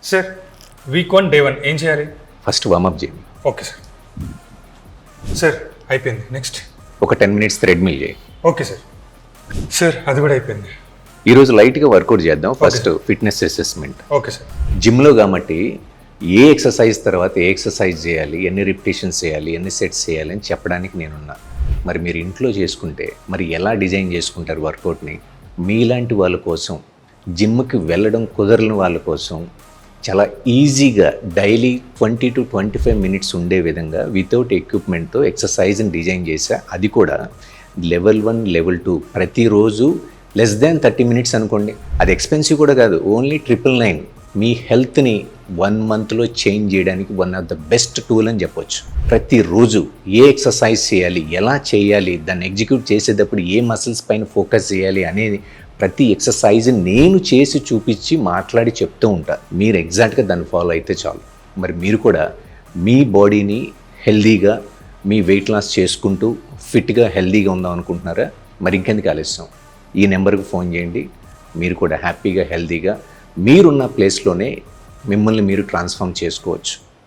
Sir week 1 day 1 ఏం చేయాలి? First warm up చేయండి. Okay sir. సార్ అయిపోయింది. నెక్స్ట్ ఒక 10 మినిట్స్ థ్రెడ్మిల్ చేయి. Okay sir. సార్ అది కూడా అయిపోయింది. ఈరోజు లైట్గా వర్కౌట్ చేద్దాం. First fitness assessment. Okay sir. జిమ్లో కాబట్టి ఏ ఎక్సర్సైజ్ తర్వాత ఏ ఎక్సర్సైజ్ చేయాలి, ఎన్ని రిపిటేషన్స్ చేయాలి, ఎన్ని సెట్స్ చేయాలి అని చెప్పడానికి నేనున్నా. మరి మీరు ఇంట్లో చేసుకుంటే మరి ఎలా డిజైన్ చేసుకుంటారు వర్కౌట్ని? మీలాంటి వాళ్ళ కోసం, జిమ్కి వెళ్ళడం కుదరని వాళ్ళ కోసం చాలా ఈజీగా డైలీ 20 to 25 మినిట్స్ ఉండే విధంగా వితౌట్ ఎక్విప్మెంట్తో ఎక్సర్సైజ్ని డిజైన్ చేశా. అది కూడా లెవెల్ 1, లెవెల్ 2 ప్రతిరోజు లెస్ దాన్ 30 మినిట్స్ అనుకోండి. అది ఎక్స్పెన్సివ్ కూడా కాదు, ఓన్లీ 999. మీ హెల్త్ని 1 మంత్లో చేంజ్ చేయడానికి one of the best tool అని చెప్పొచ్చు. ప్రతిరోజు ఏ ఎక్సర్సైజ్ చేయాలి, ఎలా చేయాలి, దాన్ని ఎగ్జిక్యూట్ చేసేటప్పుడు ఏ మసిల్స్ పైన ఫోకస్ చేయాలి అనేది ప్రతి ఎక్సర్సైజ్ నేను చేసి చూపించి మాట్లాడి చెప్తూ ఉంటా. మీరు ఎగ్జాక్ట్గా దాన్ని ఫాలో అయితే చాలు. మరి మీరు కూడా మీ బాడీని హెల్దీగా, మీ వెయిట్ లాస్ చేసుకుంటూ ఫిట్గా హెల్దీగా ఉందాం అనుకుంటున్నారా? మరి ఇంకెందుకు ఆలస్యం? ఈ నెంబర్కి ఫోన్ చేయండి. మీరు కూడా హ్యాపీగా హెల్దీగా మీరున్న ప్లేస్లోనే మిమ్మల్ని మీరు ట్రాన్స్ఫార్మ్ చేసుకోవచ్చు.